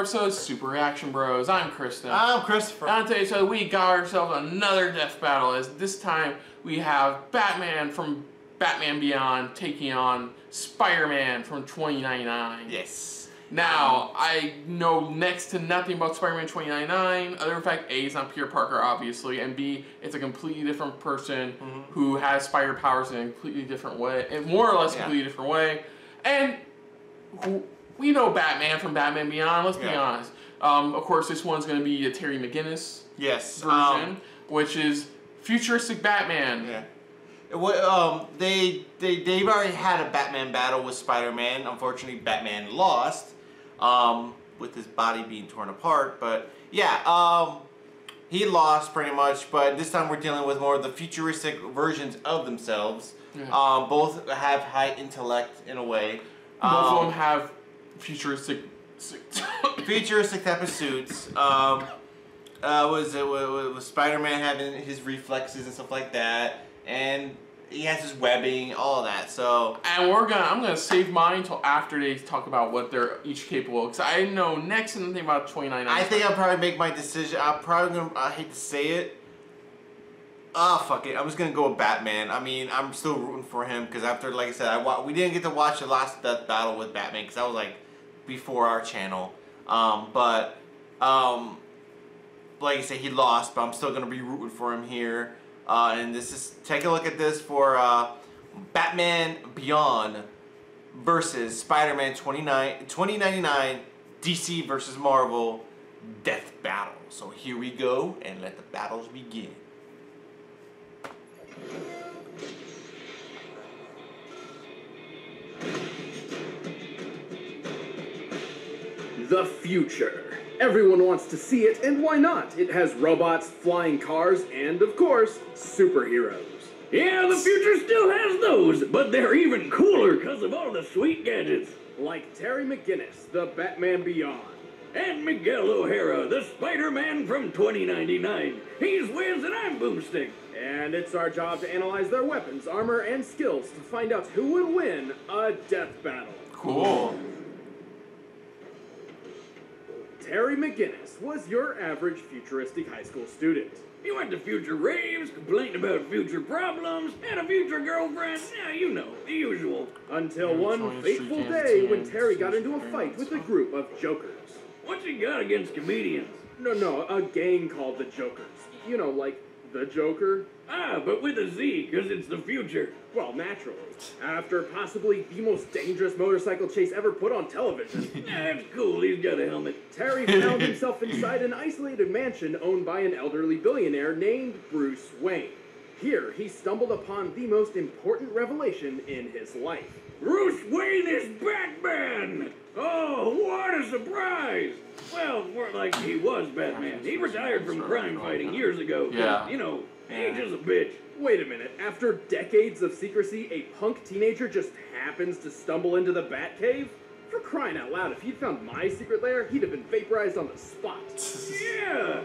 episode of Super Reaction Bros. I'm Kristen. I'm Christopher. On today's episode, we got ourselves another death battle, as this time we have Batman from Batman Beyond taking on Spider-Man from 2099. Yes. Now, I know next to nothing about Spider-Man 2099, other than the fact A, it's not Peter Parker, obviously, and B, it's a completely different person who has spider powers in a completely different way, and more or less completely different way. And we know Batman from Batman Beyond, let's be honest. Of course, this one's going to be a Terry McGinnis version, which is futuristic Batman. Yeah. They've already had a Batman battle with Spider-Man. Unfortunately, Batman lost with his body being torn apart. But yeah, he lost pretty much. But this time we're dealing with more of the futuristic versions of themselves. Yeah. Both have high intellect in a way. Both of them have futuristic type of suits. Was Spider-Man having his reflexes and stuff like that, and he has his webbing, all of that. So, and I'm gonna save mine until after they talk about what they're each capable of, because I know next to nothing about 29. I think I'll probably make my decision. I hate to say it. Fuck it. I'm just gonna go with Batman. I mean, I'm still rooting for him because after, like I said, we didn't get to watch the last death battle with Batman because that was like before our channel. Like I said, he lost, but I'm still gonna be rooting for him here. And this is, take a look at this for Batman Beyond versus Spider-Man 2099 DC versus Marvel death battle. So here we go, and let the battles begin. The future. Everyone wants to see it, and why not? It has robots, flying cars, and, of course, superheroes. Yeah, the future still has those, but they're even cooler because of all the sweet gadgets. Like Terry McGinnis, the Batman Beyond. And Miguel O'Hara, the Spider-Man from 2099. He's Wiz and I'm Boomstick. And it's our job to analyze their weapons, armor, and skills to find out who would win a death battle. Cool. Terry McGinnis was your average futuristic high school student. He went to future raves, complained about future problems, had a future girlfriend, yeah, you know, the usual. Until one fateful day when Terry got into a fight with a group of jokers. What's he got against comedians? No, a gang called the Jokers. You know, like the Joker. Ah, but with a Z, because it's the future. Well, naturally. After possibly the most dangerous motorcycle chase ever put on television. That's cool, he's got a helmet. Terry found himself inside an isolated mansion owned by an elderly billionaire named Bruce Wayne. Here, he stumbled upon the most important revelation in his life. Bruce Wayne is Batman! Oh, what a surprise! Well, more like he was Batman. He retired from crime fighting years ago. Yeah. You know, age is a bitch. Wait a minute, after decades of secrecy, a punk teenager just happens to stumble into the Batcave? For crying out loud, if he'd found my secret lair, he'd have been vaporized on the spot. Yeah.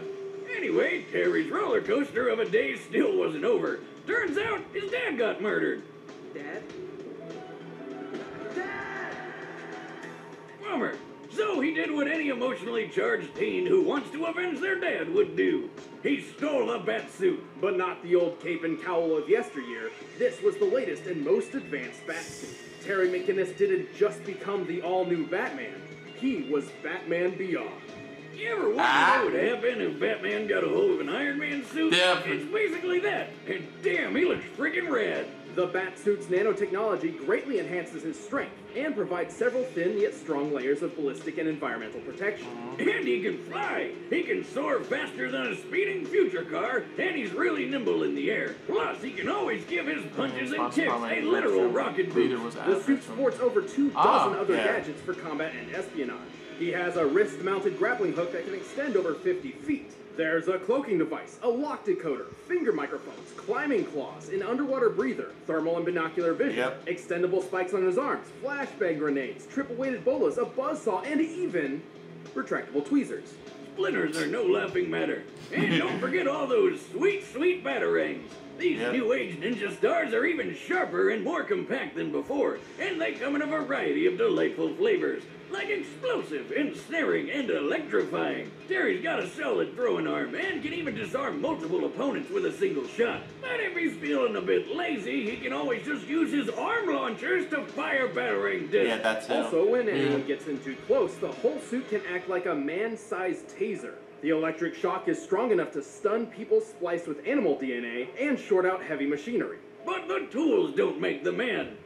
Anyway, Terry's roller coaster of a day still wasn't over. Turns out his dad got murdered. Dad? Bummer. So he did what any emotionally charged teen who wants to avenge their dad would do. He stole a bat suit. But not the old cape and cowl of yesteryear. This was the latest and most advanced bat suit. Terry McGinnis didn't just become the all-new Batman. He was Batman Beyond. You ever wonder what would happen if Batman got a hold of an Iron Man suit? Yeah. It's basically that. And damn, he looks freaking rad. The Batsuit's nanotechnology greatly enhances his strength and provides several thin yet strong layers of ballistic and environmental protection. And he can fly. He can soar faster than a speeding future car, and he's really nimble in the air. Plus, he can always give his punches and kicks a literal rocket boost. The suit sports over 24 other gadgets for combat and espionage. He has a wrist-mounted grappling hook that can extend over 50 feet. There's a cloaking device, a lock decoder, finger microphones, climbing claws, an underwater breather, thermal and binocular vision, extendable spikes on his arms, flashbang grenades, triple-weighted bolas, a buzzsaw, and even retractable tweezers. Splinters are no laughing matter. And don't forget all those sweet, sweet batarangs. These new age ninja stars are even sharper and more compact than before, and they come in a variety of delightful flavors. like explosive, ensnaring, and electrifying. Terry's got a solid throwing arm and can even disarm multiple opponents with a single shot. But if he's feeling a bit lazy, he can always just use his arm launchers to fire battering discs. Yeah, that's it. Also, when anyone gets in too close, the whole suit can act like a man-sized taser. The electric shock is strong enough to stun people spliced with animal DNA and short out heavy machinery. But the tools don't make the man,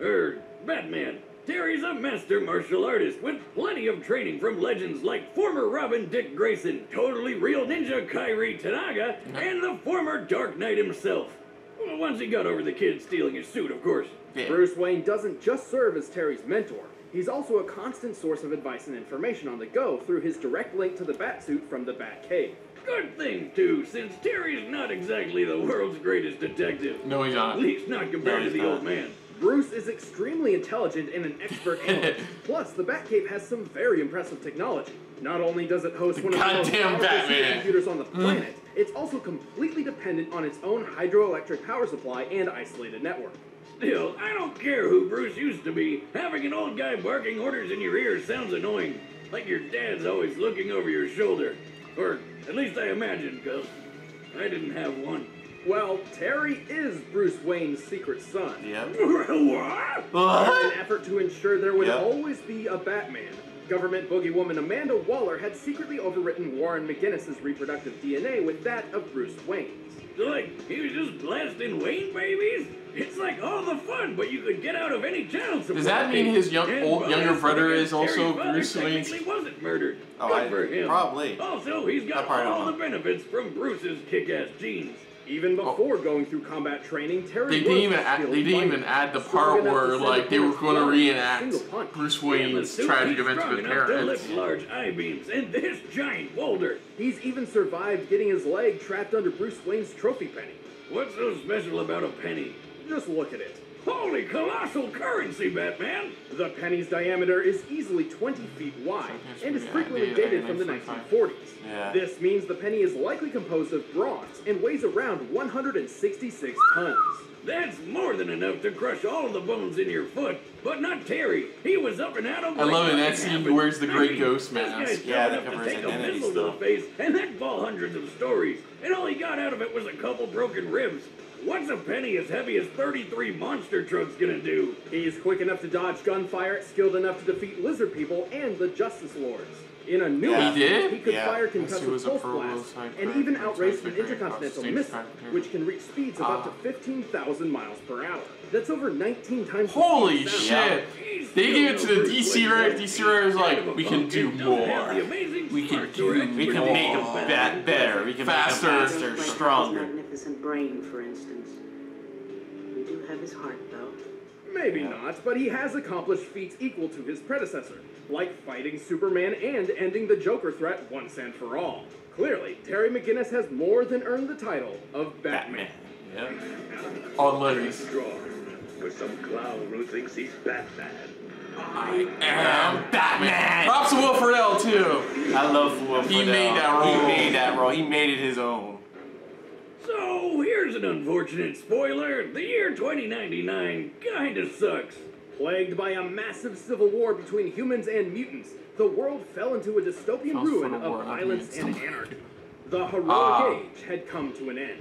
Batman. Terry's a master martial artist with plenty of training from legends like former Robin Dick Grayson, totally real ninja Kairi Tanaga, and the former Dark Knight himself. Well, once he got over the kid stealing his suit, of course. Yeah. Bruce Wayne doesn't just serve as Terry's mentor. He's also a constant source of advice and information on the go through his direct link to the Batsuit from the Batcave. Good thing, too, since Terry's not exactly the world's greatest detective. No, he's not. At least not compared to the old man. Bruce is extremely intelligent and an expert analyst. Plus, the Batcave has some very impressive technology. Not only does it host one of the most goddamn powerful Batman. computers on the planet, it's also completely dependent on its own hydroelectric power supply and isolated network. Still, I don't care who Bruce used to be. Having an old guy barking orders in your ear sounds annoying. Like your dad's always looking over your shoulder. Or at least I imagine, because I didn't have one. Well, Terry is Bruce Wayne's secret son. Yep. What? In an effort to ensure there would Yep. always be a Batman, government boogie woman Amanda Waller had secretly overwritten Warren McGinnis's reproductive DNA with that of Bruce Wayne's. Like, he was just blasting Wayne babies? It's like all the fun, but you could get out of any child support. Does that mean his And younger brother is Terry's also father Bruce Wayne's? technically wasn't murdered. Oh, Good for him. probably. Also, he's got That part I don't all know. the benefits from Bruce's kick-ass genes. Even before going through combat training, Terry They was didn't even a skilled they didn't even fighter, add the strong part enough to where send like they were opponents going to flying with a reenact single punch. Bruce And the Wayne's suit, tragic he's events strong with his enough to parents. lift large I-beams and this giant boulder. He's even survived getting his leg trapped under Bruce Wayne's trophy penny. What's so special about a penny? Just look at it. Holy colossal currency, Batman! The penny's diameter is easily 20 feet wide and is frequently dated from the 1940s. Yeah. This means the penny is likely composed of bronze and weighs around 166 tons. That's more than enough to crush all the bones in your foot, but not Terry. He was up and out of. I love in that scene he wears the Great Ghost This mask. guy's Yeah, strong that enough to covers take a identity missile to the stuff. face and then fall hundreds of stories, and all he got out of it was a couple broken ribs. What's a penny as heavy as 33 monster trucks gonna do? He's quick enough to dodge gunfire, skilled enough to defeat lizard people and the Justice Lords. In a new Yeah. one, He did? he could Yeah. fire He was concussive a pulse pro blasts side and crack, even pro outrace side an crack, intercontinental stage missile, crack. which can reach speeds of up to 15,000 miles per hour. That's over 19 times the Holy speed of sound. shit! They gave it to the DC Red. DC Red was like, we can do more. We can do We can make him better. We can Faster. make him faster, His stronger. magnificent brain, for instance. We do have his heart, though. Maybe not, but he has accomplished feats equal to his predecessor, like fighting Superman and ending the Joker threat once and for all. Clearly, Terry McGinnis has more than earned the title of Batman. Yep. On letters. Strong for some clown who thinks he's Batman. I am Batman. Props to Will Ferrell too. I love Will He Ferrell. made that role. He made that role. He made it his own. So, here's an unfortunate spoiler. The year 2099 kinda sucks. Plagued by a massive civil war between humans and mutants, the world fell into a dystopian Sounds ruin full of war, of not violence and mutants. anarchy. The heroic age had come to an end.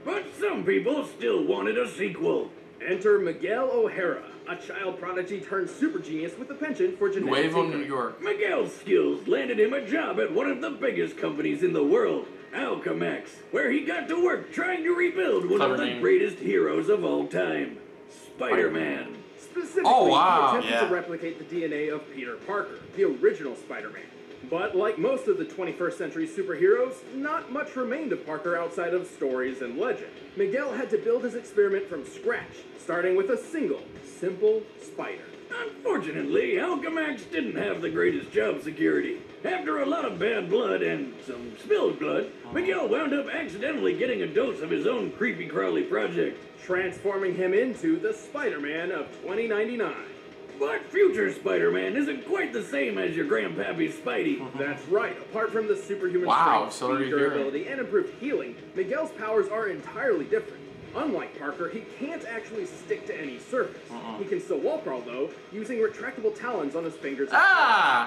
But some people still wanted a sequel. Enter Miguel O'Hara, a child prodigy turned super genius with a penchant for genetic Nuevo New tinkering. York. Miguel's skills landed him a job at one of the biggest companies in the world, Alchemax, where he got to work trying to rebuild one Clever of the name. greatest heroes of all time, Spider-Man. Specifically, Oh, wow. he attempted Yeah. to replicate the DNA of Peter Parker, the original Spider-Man. But like most of the 21st century superheroes, not much remained of Parker outside of stories and legend. Miguel had to build his experiment from scratch, starting with a single, simple spider. Unfortunately, Alchemax didn't have the greatest job security. After a lot of bad blood and some spilled blood, Miguel wound up accidentally getting a dose of his own creepy-crawly project. Transforming him into the Spider-Man of 2099. But future Spider-Man isn't quite the same as your grandpappy's Spidey. That's right. Apart from the superhuman Wow, strength, sorry speed, to hear it. durability, and improved healing, Miguel's powers are entirely different. Unlike Parker, he can't actually stick to any surface. He can still wall crawl, though, using retractable talons on his fingers,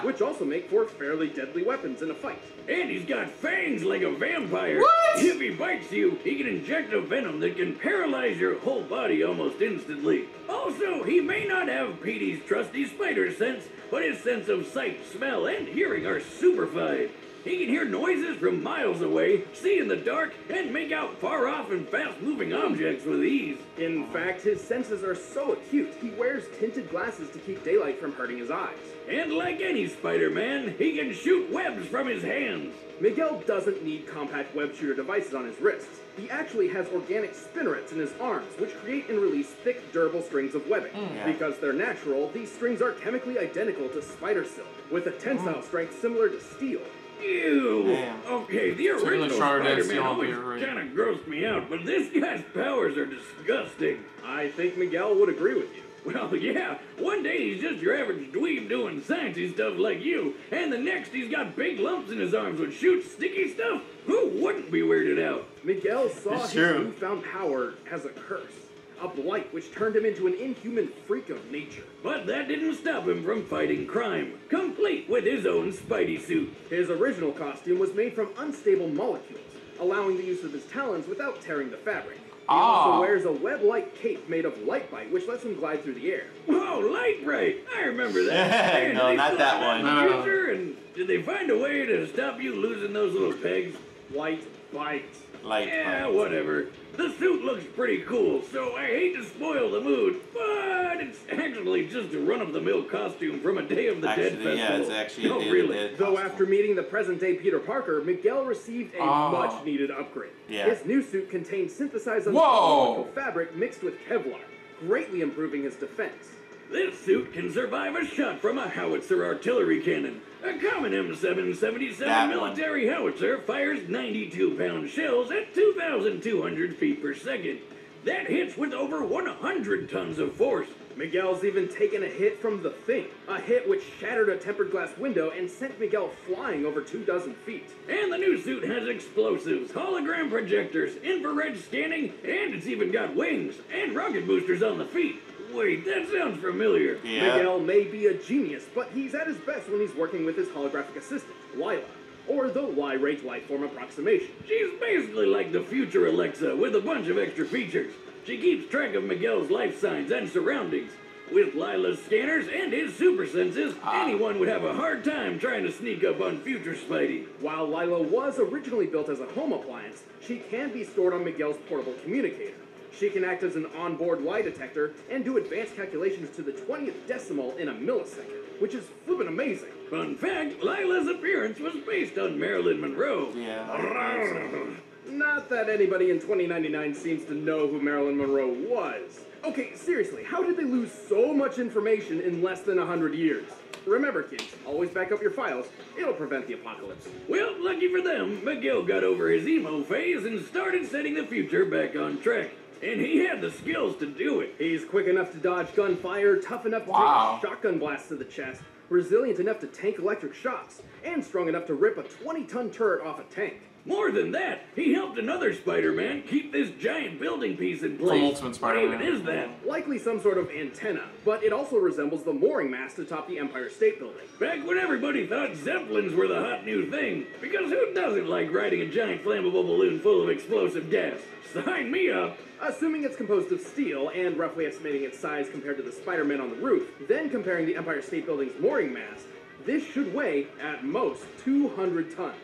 which also make for fairly deadly weapons in a fight. And he's got fangs like a vampire. What? If he bites you, he can inject a venom that can paralyze your whole body almost instantly. Also, he may not have Petey's trusty spider sense, but his sense of sight, smell, and hearing are superfied. He can hear noises from miles away, see in the dark, and make out far-off and fast-moving objects with ease. In fact, his senses are so acute, he wears tinted glasses to keep daylight from hurting his eyes. And like any Spider-Man, he can shoot webs from his hands. Miguel doesn't need compact web shooter devices on his wrists. He actually has organic spinnerets in his arms, which create and release thick, durable strings of webbing. Because they're natural, these strings are chemically identical to spider silk, with a tensile strength similar to steel. Ew! Damn. Okay, the original stronger than Spider-Man steel always beer, kind of grossed me out, but this guy's powers are disgusting. I think Miguel would agree with you. Well, yeah, one day he's just your average dweeb doing sciencey stuff like you, and the next he's got big lumps in his arms which shoot sticky stuff. Who wouldn't be weirded out? Miguel saw It's his true. newfound power as a curse, a blight which turned him into an inhuman freak of nature. But that didn't stop him from fighting crime, complete with his own Spidey suit. His original costume was made from unstable molecules, allowing the use of his talons without tearing the fabric. He also wears a web-like cape made of light bite, which lets him glide through the air. Whoa, Light Bright! I remember that. Man, No, they not still that have one. in the future, and did they find a way to stop you losing those little pegs? Light bite. Like, Yeah, whatever. The suit looks pretty cool, so I hate to spoil the mood, but it's actually just a run-of-the-mill costume from a Day of the Dead festival. yeah, it's actually a No, Day of the really. Dead. Though after meeting the present-day Peter Parker, Miguel received a much-needed upgrade. Yeah. His new suit contained synthesized Whoa! chemical fabric mixed with Kevlar, greatly improving his defense. This suit can survive a shot from a howitzer artillery cannon. A common M777 That one. military howitzer fires 92-pound shells at 2,200 feet per second. That hits with over 100 tons of force. Miguel's even taken a hit from the Thing, a hit which shattered a tempered glass window and sent Miguel flying over 24 feet. And the new suit has explosives, hologram projectors, infrared scanning, and it's even got wings and rocket boosters on the feet. Wait, that sounds familiar. Yeah. Miguel may be a genius, but he's at his best when he's working with his holographic assistant, Lila, or the Y-Rate Lifeform Approximation. She's basically like the future Alexa with a bunch of extra features. She keeps track of Miguel's life signs and surroundings. With Lila's scanners and his super senses, anyone would have a hard time trying to sneak up on future Spidey. While Lila was originally built as a home appliance, she can be stored on Miguel's portable communicator. She can act as an onboard lie detector and do advanced calculations to the 20th decimal in a millisecond, which is flippin' amazing. Fun fact, Lila's appearance was based on Marilyn Monroe. Yeah. Not that anybody in 2099 seems to know who Marilyn Monroe was. Okay, seriously, how did they lose so much information in less than 100 years? Remember, kids, always back up your files. It'll prevent the apocalypse. Well, lucky for them, Miguel got over his emo phase and started setting the future back on track. And he had the skills to do it. He's quick enough to dodge gunfire, tough enough to take a shotgun blast to the chest, resilient enough to tank electric shocks, and strong enough to rip a 20-ton turret off a tank. More than that, he helped another Spider-Man keep this giant building piece in place. From Ultimate Spider-Man. What even is that? Likely some sort of antenna, but it also resembles the mooring mast atop the Empire State Building. Back when everybody thought Zeppelins were the hot new thing, because who doesn't like riding a giant flammable balloon full of explosive gas? Sign me up! Assuming it's composed of steel and roughly estimating its size compared to the Spider-Man on the roof, then comparing the Empire State Building's mooring mast, this should weigh, at most, 200 tons.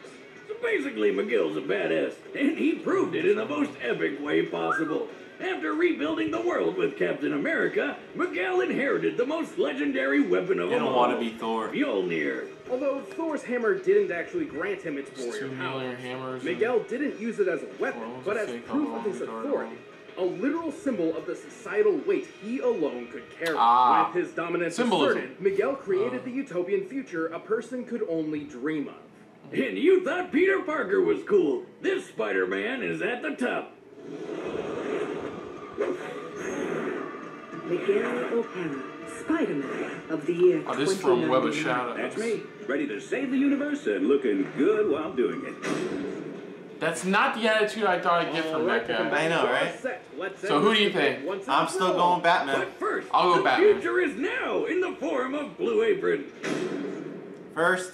So basically, Miguel's a badass, and he proved it in the most epic way possible. After rebuilding the world with Captain America, Miguel inherited the most legendary weapon of You them don't all. want to be Thor. Mjolnir. Although Thor's hammer didn't actually grant him its warrior 2 power, million hammers. Miguel didn't use it as a weapon, Well, it was but a as fake proof cover of his on the guard authority. A literal symbol of the societal weight he alone could carry. Ah. With his dominance Symbolism. asserted, Miguel created the utopian future a person could only dream of. And you thought Peter Parker was cool. This Spider-Man is at the top. Miguel O'Hara, Spider-Man of the year Oh, this is from Web of 2099. Shadows. That's me, ready to save the universe and looking good while doing it. That's not the attitude I thought I'd get from that guy. I know, right? So who do you think? I'm still going Batman. But first, I'll go the Batman. future is now in the form of Blue Apron. First,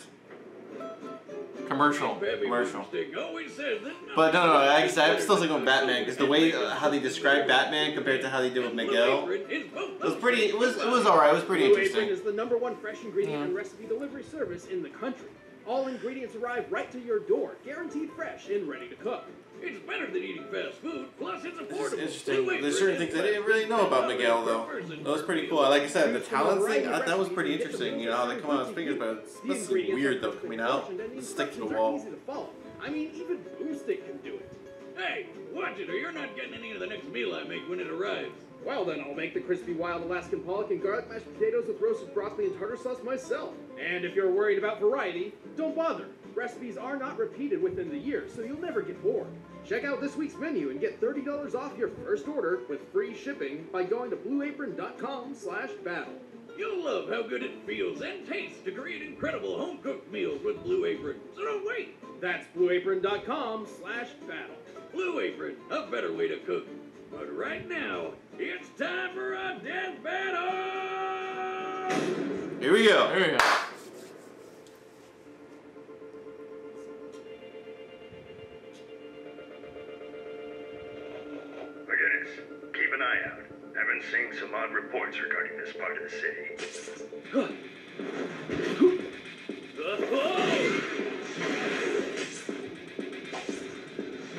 Commercial. Commercial. Always says that but no, like I said, I'm still going Batman because the way how they describe Batman compared to how they did with Miguel, it was pretty. It was alright. It was pretty Blue interesting. Apron is the #1 fresh ingredient and recipe delivery service in the country. All ingredients arrive right to your door, guaranteed fresh and ready to cook. it's better than eating fast food, plus it's affordable. It's interesting. There's certain things I didn't really know about Miguel though. That was pretty cool. Like I said, the talent thing, that was pretty interesting. You know how they come out as fingers, but it's must be weird though coming out. Stick to the wall. Easy to follow. I mean, even Boomstick can do it. Hey, watch it or you're not getting any of the next meal I make when it arrives. Well, then I'll make the crispy wild Alaskan pollock and garlic mashed potatoes with roasted broccoli and tartar sauce myself. And if you're worried about variety, don't bother. Recipes are not repeated within the year, so you'll never get bored. Check out this week's menu and get $30 off your first order with free shipping by going to blueapron.com/battle. You'll love how good it feels and tastes to create incredible home-cooked meals with Blue Apron. So don't wait. That's blueapron.com/battle. Blue Apron, a better way to cook. But right now, it's time for a death battle! Here we go. There we go. McGinnis, keep an eye out. I've been seeing some odd reports regarding this part of the city.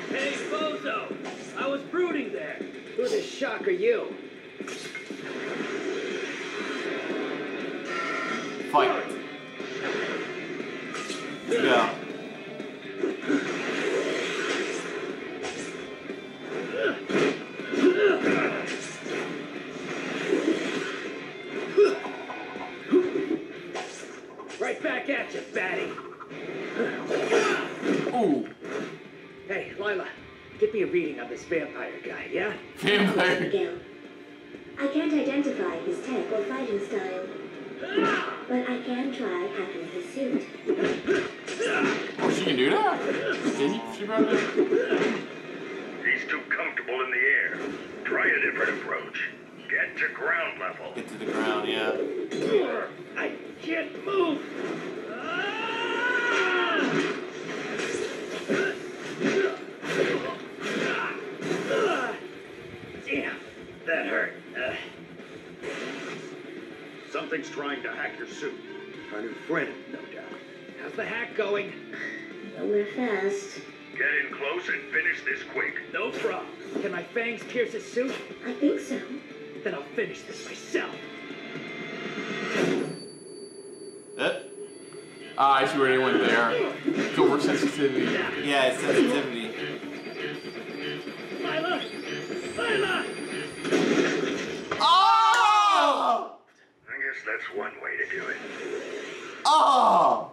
Hey, Bozo! I was brooding there. Who the shock are you? Fight. Yeah. Right back at you, Batty. Ooh. Hey, Lila, get me a reading on this vampire guy, yeah? Vampire. Miguel. I can't identify his tech or fighting style, but I can try hacking his suit. Oh, she can do that? She brought it. He's too comfortable in the air. Try a different approach. Get to ground level. Get to the ground, yeah. I can't move. Damn, that hurt. Something's trying to hack your suit. Our new friend, no doubt. How's the hack going? Nowhere fast. Get in close and finish this quick. No problem. Can my fangs pierce his suit? I think so. Then I'll finish this myself. I see where they went there. It's oversensitivity. Yeah, it's sensitivity. Lila! Lila! Oh! I guess that's one way to do it. Oh!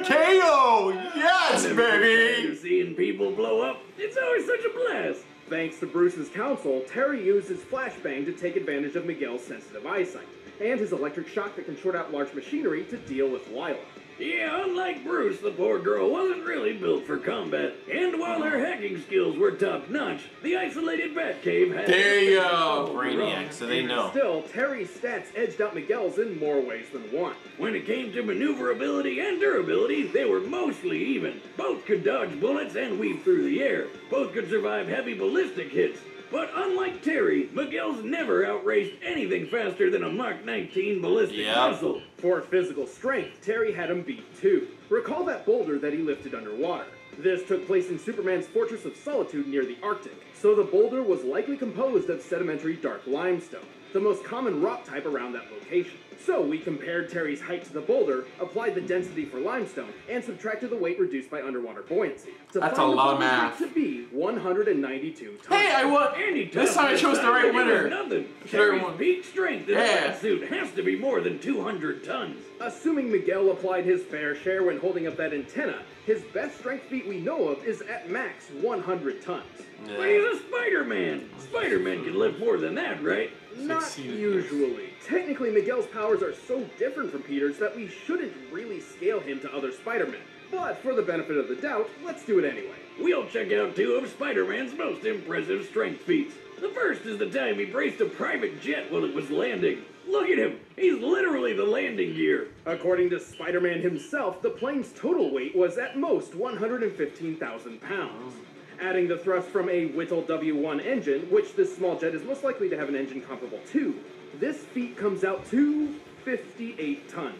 KO! Yes, baby! Seeing people blow up, it's always such a blast. Thanks to Bruce's counsel, Terry used his flashbang to take advantage of Miguel's sensitive eyesight, and his electric shock that can short out large machinery to deal with Lila. Yeah, unlike Bruce, the poor girl wasn't really built for combat. And while her hacking skills were top-notch, the isolated Batcave had... There you go. Brainiac, so they know. Still, Terry's stats edged out Miguel's in more ways than one. When it came to maneuverability and durability, they were mostly even. Both could dodge bullets and weave through the air. Both could survive heavy ballistic hits. But unlike Terry, Miguel's never outraced anything faster than a Mach 19 ballistic missile. For physical strength, Terry had him beat too. Recall that boulder that he lifted underwater. This took place in Superman's Fortress of Solitude near the Arctic, so the boulder was likely composed of sedimentary dark limestone, the most common rock type around that location. So we compared Terry's height to the boulder, applied the density for limestone, and subtracted the weight reduced by underwater buoyancy. That's a lot of math. To be 192 tons. Hey, I won! This time I chose the right winner. Nothing. Terry's peak strength in a Yeah. suit has to be more than 200 tons. Assuming Miguel applied his fair share when holding up that antenna, his best strength feat we know of is at max 100 tons. But he's a Spider-Man. Spider-Man can lift more than that, right? Not usually. Technically, Miguel's powers are so different from Peter's that we shouldn't really scale him to other Spider-Men. But for the benefit of the doubt, let's do it anyway. We'll check out 2 of Spider-Man's most impressive strength feats. The first is the time he braced a private jet while it was landing. Look at him! He's literally the landing gear. According to Spider-Man himself, the plane's total weight was at most 115,000 pounds. Adding the thrust from a Whittle W1 engine, which this small jet is most likely to have an engine comparable to, this feat comes out to 58 tons.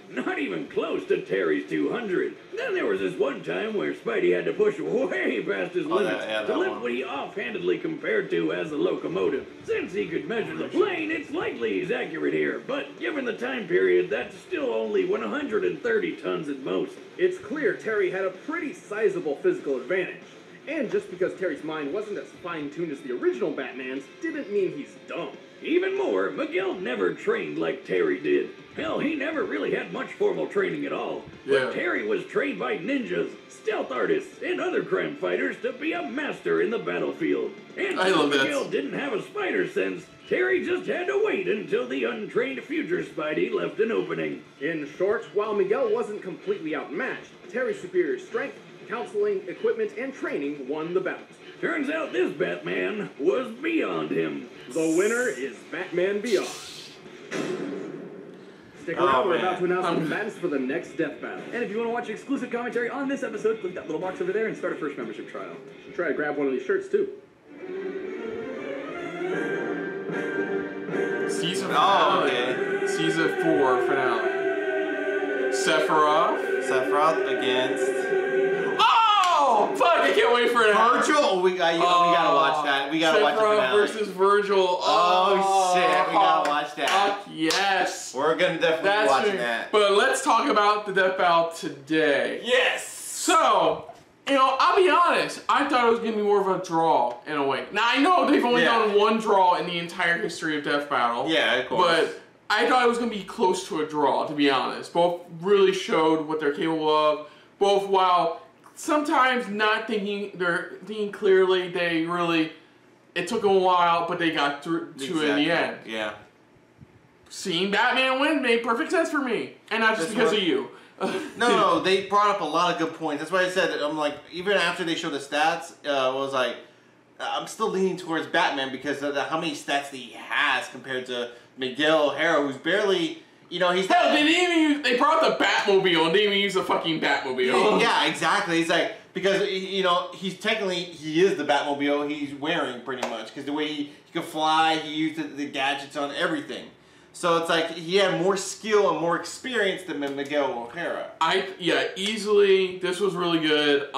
Not even close to Terry's 200. Then there was this one time where Spidey had to push way past his limits to lift what he offhandedly compared to as a locomotive. Since he could measure the plane, it's likely he's accurate here, but given the time period, that's still only 130 tons at most. It's clear Terry had a pretty sizable physical advantage. And just because Terry's mind wasn't as fine-tuned as the original Batman's, didn't mean he's dumb. Even more, Miguel never trained like Terry did. Hell, he never really had much formal training at all. Yeah. But Terry was trained by ninjas, stealth artists, and other crime fighters to be a master in the battlefield. And since Miguel didn't have a spider sense, Terry just had to wait until the untrained future Spidey left an opening. In short, while Miguel wasn't completely outmatched, Terry's superior strength, counseling, equipment, and training won the bout. Turns out this Batman was beyond him. The winner is Batman Beyond. Stick around, we're about to announce the combatants for the next death battle. And if you want to watch exclusive commentary on this episode, click that little box over there and start a first membership trial. Try to grab one of these shirts too. Season 4 Season 4 finale. Sephiroth against... Oh! Fuck, I can't wait for it. Virgil? We gotta watch that. We gotta watch the finale. Versus Virgil. Oh, shit. We gotta watch that. Fuck yes. We're gonna definitely be watching that. But let's talk about the death battle today. Yes! So, I'll be honest. I thought it was gonna be more of a draw in a way. Now, I know they've only done one draw in the entire history of Death Battle. Yeah, of course. But I thought it was gonna be close to a draw, to be honest. Both really showed what they're capable of. Both while sometimes not thinking clearly, it took them a while, but they got through to it in the end. Yeah. Seeing Batman win made perfect sense for me. And not just because of you. No, they brought up a lot of good points. That's why I said that I'm like, even after they showed the stats, I was like, I'm still leaning towards Batman because of how many stats that he has compared to Miguel O'Hara, who's barely... he's... Hell, they brought the Batmobile and they didn't even use the fucking Batmobile. Yeah, exactly. It's like, because, he's technically, he is the Batmobile he's wearing, pretty much. Because the way he could fly, he used the gadgets on everything. So it's like, he had more skill and more experience than Miguel O'Hara. Easily, this was really good.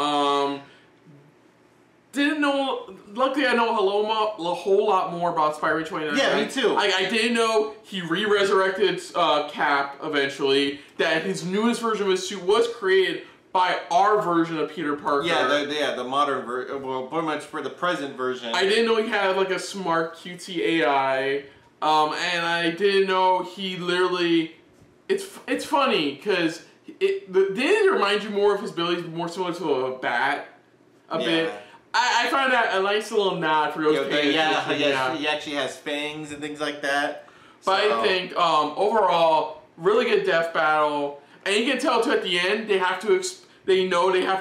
Didn't know, luckily I know a whole lot more about Spider-Man 29. Yeah, me too. I didn't know he re-resurrected Cap eventually, that his newest version of his suit was created by our version of Peter Parker. Yeah, the modern version, well, pretty much for the present version. I didn't know he had like a smart QT AI, and I didn't know he literally, it's funny, because didn't it remind you more of his abilities, more similar to a bat, a bit? I find that a nice little nod for those he actually has fangs and things like that. But I think overall, really good death battle, and you can tell too at the end they have to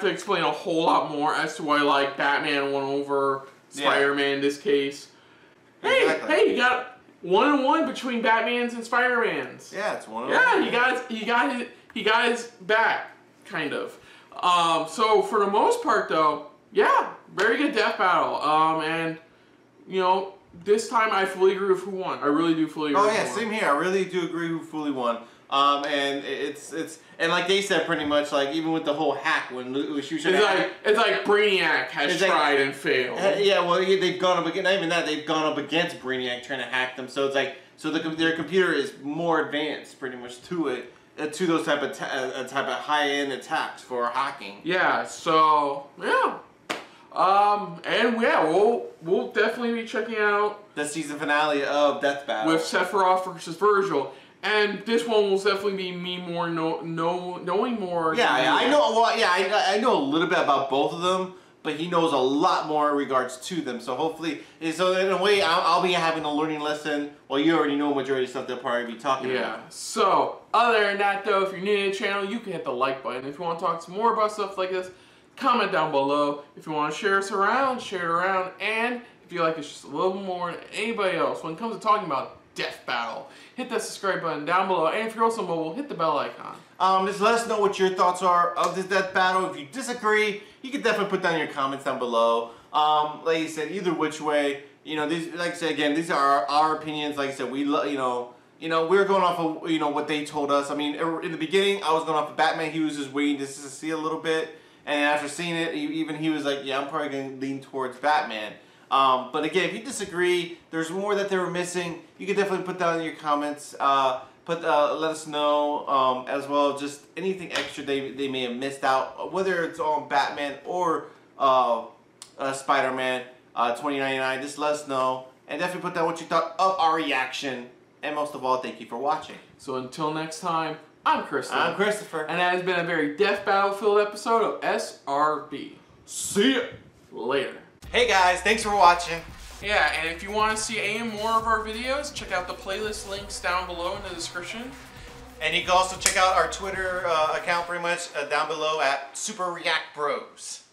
explain a whole lot more as to why Batman won over Spider-Man in this case. Exactly. Hey, you got 1-1 between Batmans and Spider-Mans. Yeah, it's 1-1. Yeah, he got his back, kind of. So for the most part though, yeah, very good death battle. And this time I fully agree with who won. I really do fully agree. Oh yeah, same here. I really do agree who fully won. And it's and like they said, pretty much even with the whole hack when she should. It's like Brainiac has tried and failed. Yeah, well they've gone up against, not even that, they've gone up against Brainiac trying to hack them. So it's their computer is more advanced pretty much to those type of high end attacks for hacking. Yeah. So yeah. We'll definitely be checking out the season finale of Death Battle with Sephiroth versus Virgil, and this one will definitely be me knowing more. Yeah, I know. Well, yeah, I know a little bit about both of them, but he knows a lot more in regards to them. So hopefully, so in a way, I'll be having a learning lesson. Well, you already know majority of stuff they'll probably be talking about. Yeah. So other than that, though, if you're new to the channel, you can hit the like button. If you want to talk some more about stuff like this, comment down below. If you want to share us around, share it around. And if you like us just a little more than anybody else when it comes to talking about Death Battle, hit that subscribe button down below. And if you're also mobile, hit the bell icon. Just let us know what your thoughts are of this Death Battle. If you disagree, you can definitely put down your comments down below. Like you said, either which way, you know, these, like I said again, these are our opinions. Like I said, we're going off of what they told us. I mean, in the beginning, I was going off of Batman. He was just waiting just to see a little bit, and after seeing it, he was like, yeah, I'm probably going to lean towards Batman. But again, if you disagree, there's more that they were missing. You can definitely put down in your comments. Let us know as well, just anything extra they may have missed out, whether it's on Batman or Spider-Man 2099. Just let us know, and definitely put down what you thought of our reaction. And most of all, thank you for watching. So until next time, I'm Kristen. I'm Christopher. And that has been a very Death Battle-filled episode of SRB. See ya later. Hey guys, thanks for watching. Yeah, and if you want to see any more of our videos, check out the playlist links down below in the description. And you can also check out our Twitter account pretty much down below at Super React Bros.